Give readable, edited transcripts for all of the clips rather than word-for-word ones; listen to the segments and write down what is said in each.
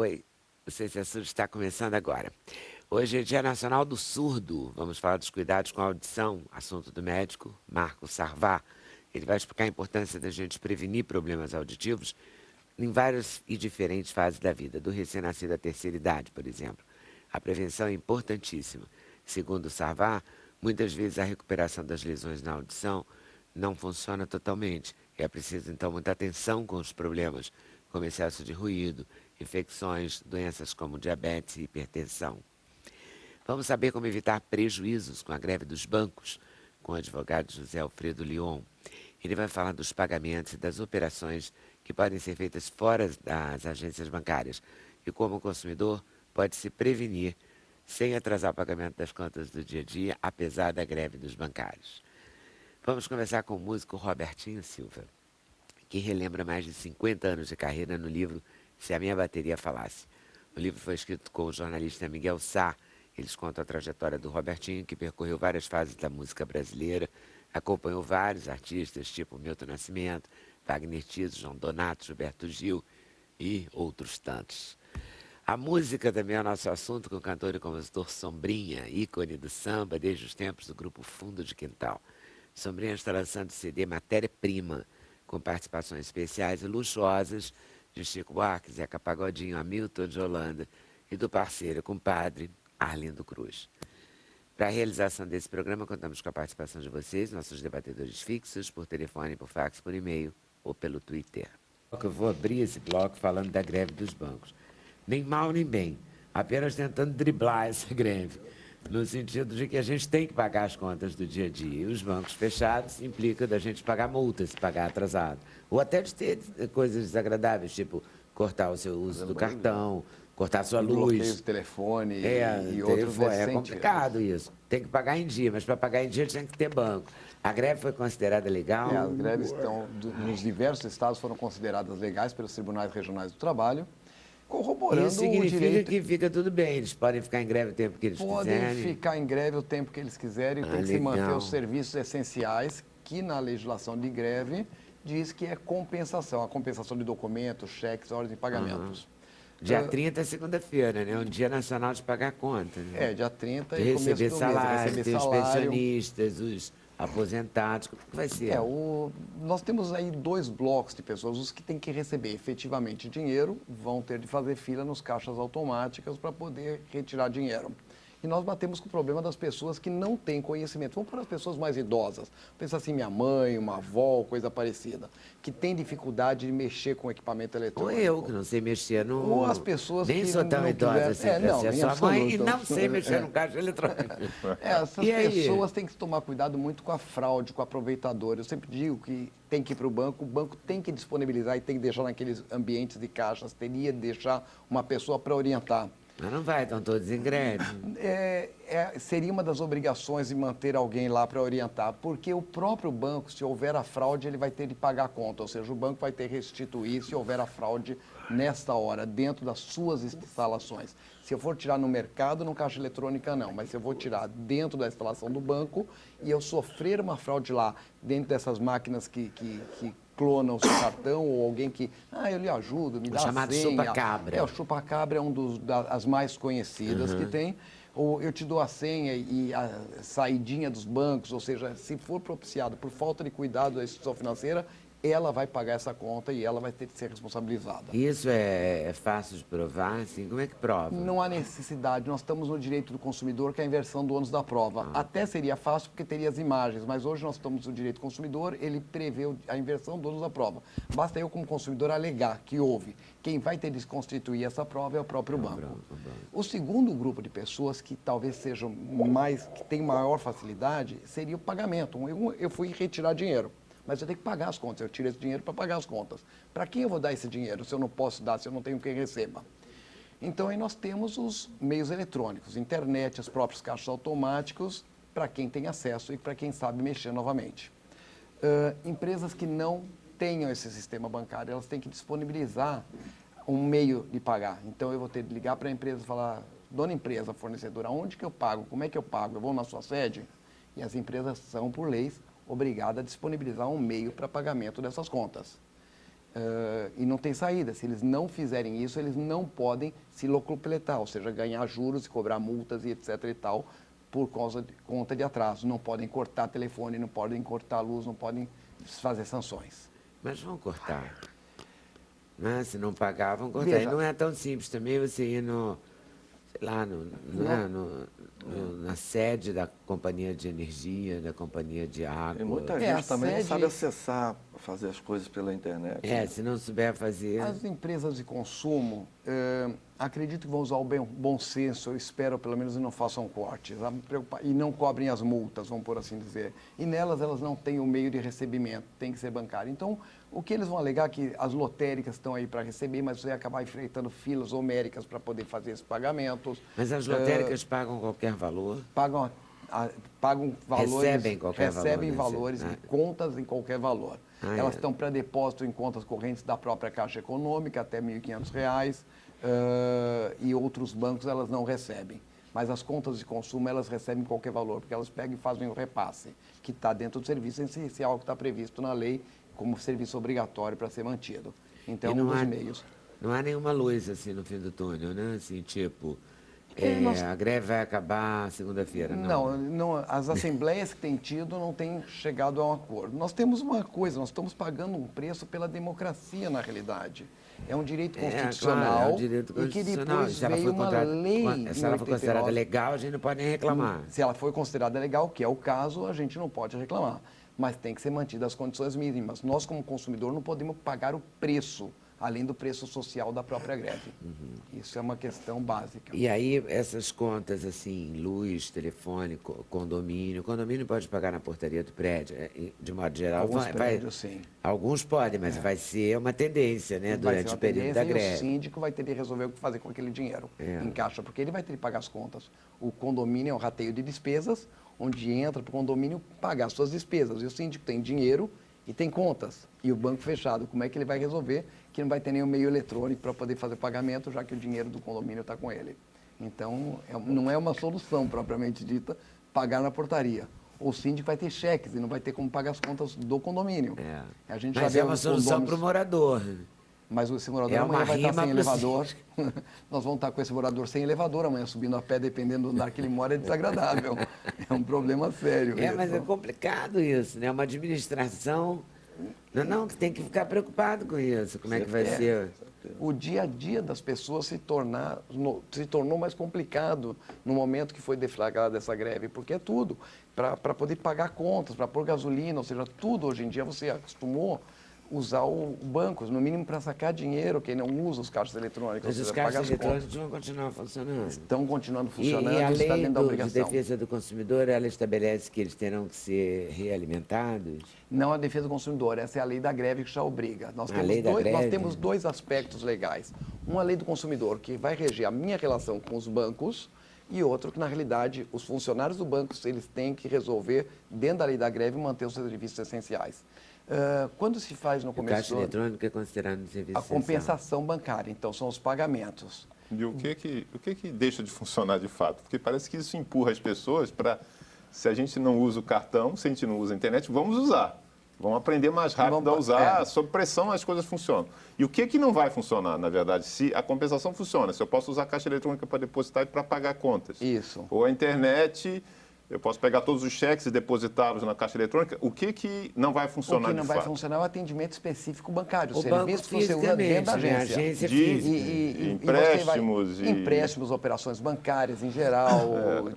Oi, o CC Surdo está começando agora. Hoje é Dia Nacional do Surdo. Vamos falar dos cuidados com a audição, assunto do médico Marco Sarvá. Ele vai explicar a importância da gente prevenir problemas auditivos em várias e diferentes fases da vida, do recém-nascido à terceira idade, por exemplo. A prevenção é importantíssima. Segundo Sarvá, muitas vezes a recuperação das lesões na audição não funciona totalmente. É preciso, então, muita atenção com os problemas, como excesso de ruído, infecções, doenças como diabetes e hipertensão. Vamos saber como evitar prejuízos com a greve dos bancos, com o advogado José Alfredo Lyon. Ele vai falar dos pagamentos e das operações que podem ser feitas fora das agências bancárias e como o consumidor pode se prevenir sem atrasar o pagamento das contas do dia a dia, apesar da greve dos bancários. Vamos conversar com o músico Robertinho Silva, que relembra mais de 50 anos de carreira no livro Se a Minha Bateria Falasse. O livro foi escrito com o jornalista Miguel Sá. Eles contam a trajetória do Robertinho, que percorreu várias fases da música brasileira, acompanhou vários artistas, tipo Milton Nascimento, Wagner Tiso, João Donato, Gilberto Gil e outros tantos. A música também é o nosso assunto, com o cantor e compositor Sombrinha, ícone do samba desde os tempos do grupo Fundo de Quintal. Sombrinha está lançando o CD Matéria-Prima, com participações especiais e luxuosas de Chico Buarque, Zeca Pagodinho, Hamilton de Holanda e do parceiro, compadre Arlindo Cruz. Para a realização desse programa, contamos com a participação de vocês, nossos debatedores fixos, por telefone, por fax, por e-mail ou pelo Twitter. Eu vou abrir esse bloco falando da greve dos bancos. Nem mal nem bem, apenas tentando driblar essa greve, no sentido de que a gente tem que pagar as contas do dia a dia. E os bancos fechados implica da gente pagar multas, pagar atrasado. Ou até de ter coisas desagradáveis, tipo cortar o seu uso do cartão, cortar a sua luz. Bloqueios de telefone e outros telefone, nesse é sentido. complicado isso. Tem que pagar em dia, mas para pagar em dia tem que ter banco. A greve foi considerada legal? As greves nos diversos estados foram consideradas legais pelos tribunais regionais do trabalho, corroborando Isso significa o direito. que fica tudo bem, eles podem ficar em greve o tempo que eles Podem quiserem. ficar em greve o tempo que eles quiserem, tem que se manter legal. os serviços essenciais, que na legislação de greve diz que é compensação, a compensação de documentos, cheques, ordens de pagamentos. Dia 30 é segunda-feira, né? Um dia nacional de pagar conta. Né? Dia 30 de e começo receber do salário, mês, tem receber os salário. pensionistas, os aposentados. Como que vai ser? Nós temos aí dois blocos de pessoas. Os que têm que receber efetivamente dinheiro vão ter de fazer fila nos caixas automáticas para poder retirar dinheiro. E nós batemos com o problema das pessoas que não têm conhecimento. Vamos para as pessoas mais idosas. Pensa assim, minha mãe, uma avó, coisa parecida, que tem dificuldade de mexer com equipamento Ou eletrônico. eu, que não sei mexer no... Ou as pessoas Nem que sou tão não idosa tiveram- assim É, pra não, ser em sua mãe e absoluto. não sei mexer no caixa eletrônico. Essas E aí? pessoas têm que tomar cuidado muito com a fraude, com o aproveitador. Eu sempre digo que tem que ir para o banco tem que disponibilizar e tem que deixar naqueles ambientes de caixas, teria de deixar uma pessoa para orientar. Mas não vai, estão todos em greve. Seria uma das obrigações de manter alguém lá para orientar, porque o próprio banco, se houver a fraude, ele vai ter de pagar a conta, ou seja, o banco vai ter que restituir se houver a fraude nesta hora, dentro das suas instalações. Se eu for tirar no mercado, no caixa eletrônica, não, mas se eu vou tirar dentro da instalação do banco e eu sofrer uma fraude lá, dentro dessas máquinas que clonam o seu cartão, ou alguém que, eu lhe ajudo, me dá a senha. O chamado chupa-cabra. O chupa-cabra é das mais conhecidas que tem. Ou eu te dou a senha e a saidinha dos bancos, ou seja, se for propiciado por falta de cuidado da instituição financeira, ela vai pagar essa conta e ela vai ter que ser responsabilizada. Isso é fácil de provar, assim? Como é que prova? Não há necessidade, nós estamos no direito do consumidor, que é a inversão do ônus da prova. Até seria fácil porque teria as imagens, mas hoje nós estamos no direito do consumidor, ele prevê a inversão do ônus da prova. Basta eu, como consumidor, alegar que houve. Quem vai ter de constituir essa prova é o próprio banco. O segundo grupo de pessoas que talvez sejam que tem maior facilidade, seria o pagamento. Eu fui retirar dinheiro, mas eu tenho que pagar as contas. Eu tiro esse dinheiro para pagar as contas. Para quem eu vou dar esse dinheiro se eu não posso dar, se eu não tenho quem receba? Então, aí nós temos os meios eletrônicos, internet, os próprios caixas automáticos, para quem tem acesso e para quem sabe mexer novamente. Empresas que não tenham esse sistema bancário, elas têm que disponibilizar um meio de pagar. Então, eu vou ter de ligar para a empresa e falar, dona empresa, fornecedora, onde que eu pago? Como é que eu pago? Eu vou na sua sede? E as empresas são, por leis, obrigadas a disponibilizar um meio para pagamento dessas contas. e não tem saída. Se eles não fizerem isso, eles não podem se locupletar, ou seja, ganhar juros e cobrar multas e etc. e tal, por conta de atraso. Não podem cortar telefone, não podem cortar luz, não podem fazer sanções. Mas vão cortar. Né? Se não pagar, vão cortar. Veja, E não é tão simples também você ir no, sei lá, na sede da companhia de energia, da companhia de água. E muita a gente também não sede- sabe acessar, fazer as coisas pela internet. É, se não souber fazer. As empresas de consumo, acredito que vão usar o bom senso, eu espero pelo menos, e não façam cortes, e não cobrem as multas, vamos por assim dizer. E nelas, elas não têm o meio de recebimento, tem que ser bancário. Então, o que eles vão alegar é que as lotéricas estão aí para receber, mas você vai acabar enfrentando filas homéricas para poder fazer esses pagamentos. Mas as lotéricas pagam qualquer valor. Pagam valores, Recebem qualquer valor, recebem né? valores Ah. e contas em qualquer valor. Elas É. estão para depósito em contas correntes da própria Caixa Econômica, até R$ 1.500, e outros bancos elas não recebem. Mas as contas de consumo, elas recebem qualquer valor, porque elas pegam e fazem o repasse, que está dentro do serviço essencial, que está previsto na lei como serviço obrigatório para ser mantido. Então, E não um dos há- meios. Não há nenhuma luz assim no fim do túnel, né? Assim, tipo, nós- a greve vai acabar segunda-feira. Não. Não, as assembleias que têm tido não têm chegado a um acordo. Nós temos uma coisa, nós estamos pagando um preço pela democracia, na realidade. É um direito constitucional, claro, é um direito e que constitucional. depois Se ela veio foi uma contra- lei se em ela for considerada 89. legal, a gente não pode nem reclamar. Se ela for considerada legal, que é o caso, a gente não pode reclamar. Mas tem que ser mantidas as condições mínimas. Nós, como consumidor, não podemos pagar o preço, além do preço social da própria greve. Isso é uma questão básica. E aí, essas contas, assim, luz, telefone, condomínio. Condomínio pode pagar na portaria do prédio, de modo geral. Alguns prédios, sim. Alguns podem, mas vai ser uma tendência, né, Vai ser durante uma o período da tendência e o greve. síndico vai ter que resolver o que fazer com aquele dinheiro em caixa, porque ele vai ter que pagar as contas. O condomínio é um rateio de despesas, onde entra para o condomínio pagar as suas despesas. E o síndico tem dinheiro e tem contas. E o banco fechado, como é que ele vai resolver? Que não vai ter nenhum meio eletrônico para poder fazer pagamento, já que o dinheiro do condomínio está com ele. Então, não é uma solução propriamente dita pagar na portaria. O síndico vai ter cheques e não vai ter como pagar as contas do condomínio. A gente já Mas vê é uma os solução condôminos- para o morador. Mas esse morador É uma amanhã vai estar rima sem pro elevador. Nós vamos estar com esse morador sem elevador amanhã, subindo a pé, dependendo do andar que ele mora, é desagradável. É um problema sério. É, isso. mas é complicado isso, né? Uma administração. Não, que tem que ficar preocupado com isso. Como é que vai ser? O dia a dia das pessoas se tornou mais complicado no momento que foi deflagrada essa greve, porque é tudo para poder pagar contas, para pôr gasolina, ou seja, tudo hoje em dia você acostumou usar o banco, no mínimo para sacar dinheiro, quem não usa os caixas eletrônicos, Mas ou os seja, pagar caixas as contas. eletrônicos vão continuar funcionando. Estão continuando E funcionando, a está lei dentro da de obrigação. defesa do consumidor, ela estabelece que eles terão que ser realimentados? Não a defesa do consumidor, essa é a lei da greve que já obriga. Nós lei da nós greve? temos dois aspectos legais. Uma lei do consumidor, que vai reger a minha relação com os bancos, e outro que, na realidade, os funcionários do banco eles têm que resolver, dentro da lei da greve, manter os serviços essenciais. Quando se faz no O começo caixa do ano, eletrônico é considerado um serviço a compensação bancária, então são os pagamentos. E o que deixa de funcionar de fato? Porque parece que isso empurra as pessoas para, se a gente não usa o cartão, se a gente não usa a internet, vamos usar. Vamos aprender mais rápido a usar, sob pressão as coisas funcionam. E o que não vai funcionar, na verdade, se a compensação funciona? Se eu posso usar a caixa eletrônica para depositar e para pagar contas. Isso. Ou a internet, eu posso pegar todos os cheques e depositá-los na caixa eletrônica. O que não vai funcionar O que não de vai fato? funcionar é o atendimento específico bancário, o O serviço que você usa dentro da fisicamente, né? agência. Agência De física. empréstimos e- Empréstimos, operações bancárias em geral,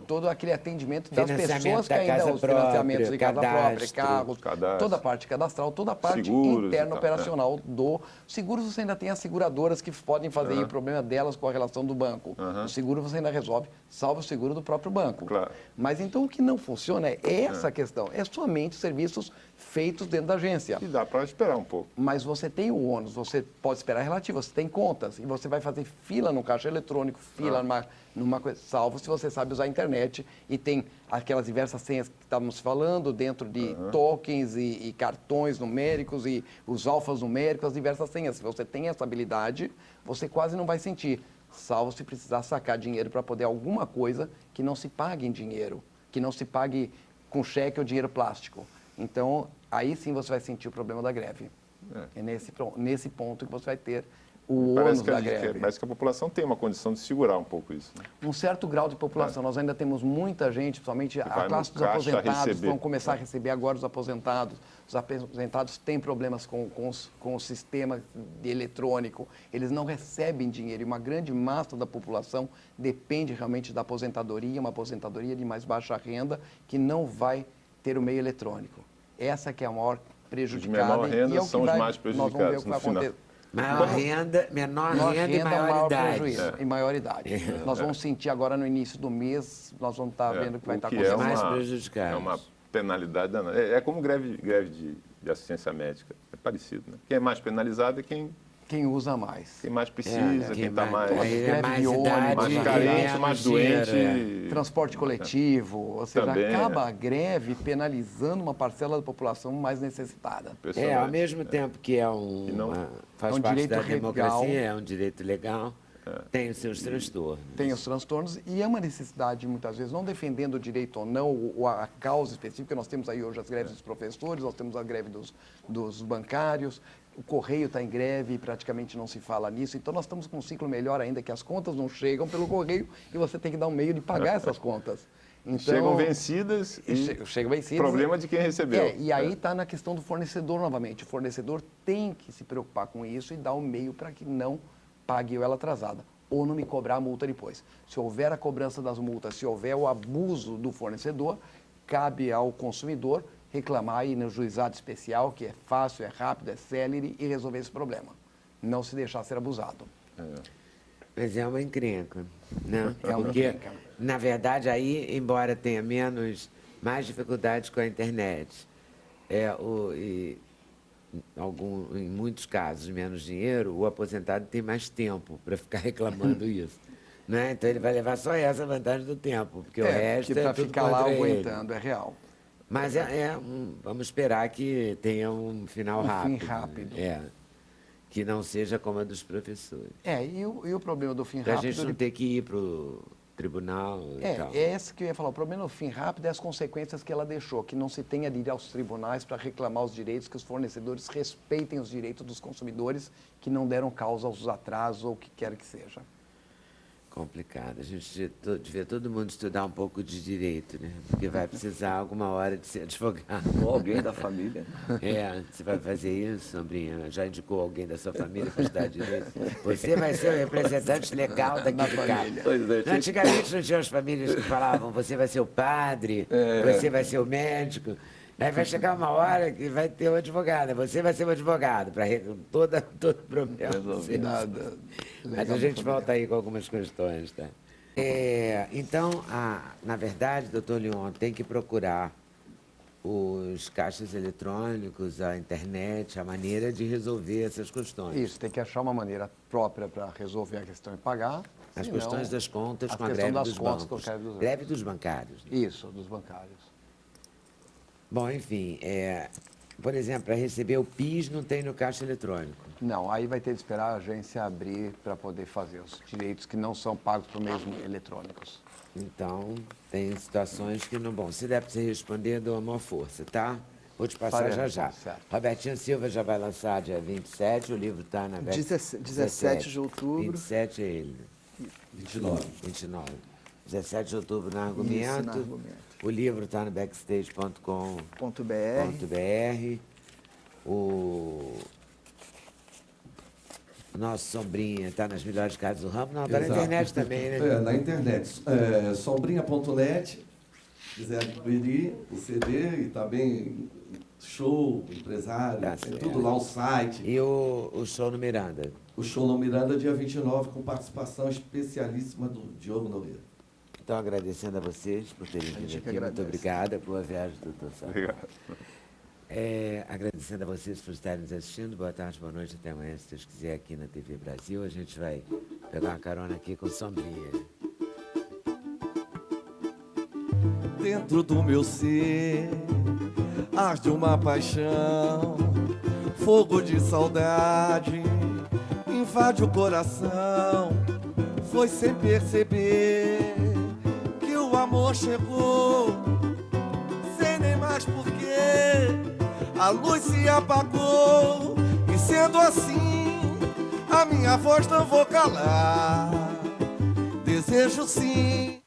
todo aquele atendimento das Financiamento pessoas que da ainda, casa os financiamentos de casa própria, própria, carros, cadastro. toda a parte cadastral, toda a parte Seguros e interna tal, operacional do seguros. Você ainda tem as seguradoras que podem fazer aí o problema delas com a relação do banco. O seguro você ainda resolve, salvo o seguro do próprio banco. Claro. Mas então o que não funciona é essa questão, é somente serviços feitos dentro da agência. E dá para esperar um pouco. Mas você tem o ônus, você pode esperar relativo, você tem contas e você vai fazer fila no caixa eletrônico, fila numa coisa, salvo se você sabe usar a internet e tem aquelas diversas senhas que estávamos falando dentro de tokens e cartões numéricos e os alfanuméricos, as diversas senhas. Se você tem essa habilidade, você quase não vai sentir, salvo se precisar sacar dinheiro para poder alguma coisa que não se pague em dinheiro, que não se pague com cheque ou dinheiro plástico. Então, aí sim você vai sentir o problema da greve. É nesse ponto que você vai ter o ônus da greve. Parece que a população tem uma condição de segurar um pouco isso. Né? Um certo grau de população. Nós ainda temos muita gente, principalmente a classe dos aposentados, vão começar a receber agora os aposentados. Os aposentados têm problemas com o sistema eletrônico, eles não recebem dinheiro. E uma grande massa da população depende realmente da aposentadoria, uma aposentadoria de mais baixa renda, que não vai ter o meio eletrônico. Essa que é a maior prejudicada. Os de menor renda são os mais prejudicados. Nós vamos ver o que vai acontecer. Menor renda e maior idade. Prejuízo, e maior idade. Nós vamos sentir agora no início do mês, nós vamos estar vendo o que vai estar acontecendo. Mais prejudicados. É uma penalidade danada. É como greve de assistência médica. É parecido, né? Quem é mais penalizado é quem usa mais. Quem mais precisa, quem está mais... Greve de ônibus, mais carente, mais doente. Transporte coletivo, ou seja, acaba a greve penalizando uma parcela da população mais necessitada. Ao mesmo tempo que faz parte da democracia, é um direito legal, tem os seus transtornos. Tem os transtornos e é uma necessidade, muitas vezes, não defendendo o direito ou não, a causa específica. Nós temos aí hoje as greves dos professores, nós temos a greve dos bancários, o Correio está em greve e praticamente não se fala nisso. Então, nós estamos com um ciclo melhor ainda, que as contas não chegam pelo Correio e você tem que dar um meio de pagar essas contas. Então, chegam vencidas chegam vencidas. Problema de quem recebeu. E aí está na questão do fornecedor novamente. O fornecedor tem que se preocupar com isso e dar um meio para que não pague ela atrasada ou não me cobrar a multa depois. Se houver a cobrança das multas, se houver o abuso do fornecedor, cabe ao consumidor reclamar aí no juizado especial, que é fácil, é rápido, é célere, e resolver esse problema. Não se deixar ser abusado. Mas é uma encrenca, né? É uma encrenca. Na verdade, aí, embora tenha mais dificuldades com a internet, em muitos casos, menos dinheiro, o aposentado tem mais tempo para ficar reclamando isso. Né? Então, ele vai levar só essa vantagem do tempo, porque o resto é tudo ficar lá contra aguentando, ele. é real. Mas vamos esperar que tenha um final rápido. Fim rápido. Que não seja como a dos professores. E o problema do fim Pra rápido... a gente não ter que ir para o tribunal e tal. É esse que eu ia falar. O problema do fim rápido é as consequências que ela deixou, que não se tenha de ir aos tribunais para reclamar os direitos, que os fornecedores respeitem os direitos dos consumidores que não deram causa aos atrasos ou o que quer que seja. Complicado. A gente devia todo mundo estudar um pouco de direito, né? Porque vai precisar alguma hora de ser advogado. Ou alguém da família. Você vai fazer isso, Sombrinha? Já indicou alguém da sua família para estudar direito? Você vai ser o representante legal daquele cara. Antigamente não tinha as famílias que falavam, você vai ser o padre, você vai ser o médico. Aí vai chegar uma hora que vai ter um advogado. Você vai ser o advogado para todo problema. Mas a gente volta aí com algumas questões, tá? Então, na verdade, doutor Leon, tem que procurar os caixas eletrônicos, a internet, a maneira de resolver essas questões. Isso, tem que achar uma maneira própria para resolver a questão e pagar. As questões das contas com a greve greve dos bancos. Greve dos bancários. Né? Isso, dos bancários. Bom, enfim, por exemplo, para receber o PIS não tem no caixa eletrônico. Não, aí vai ter de esperar a agência abrir para poder fazer os direitos que não são pagos por meios eletrônicos. Então, tem situações que não... Bom, se der para você responder, dou uma força, tá? Vou te passar já. Certo. Robertinho Silva já vai lançar dia 27, o livro está na... 17 de outubro. 27 é ele. 29. 17 de outubro na Argumento. Isso, na Argumento. O livro está no backstage.com.br. O nosso Sombrinha está nas melhores casas do ramo. Não, está na internet também, né? Na internet. Sombrinha.net, quiser adquirir o CD e também show, empresário, tem tudo lá, o site. E o show no Miranda? O show no Miranda, dia 29, com participação especialíssima do Diogo Nogueira. Então, agradecendo a vocês por terem vindo aqui. Muito obrigada. Boa viagem, doutor Sá. Obrigado. Agradecendo a vocês por estarem nos assistindo. Boa tarde, boa noite, até amanhã, se Deus quiser, aqui na TV Brasil. A gente vai pegar uma carona aqui com Sombrinha. Dentro do meu ser arde uma paixão, fogo de saudade invade o coração. Foi sem perceber que o amor chegou, sem nem mais porquê. a luz se apagou. E sendo assim, a minha voz não vou calar. Desejo sim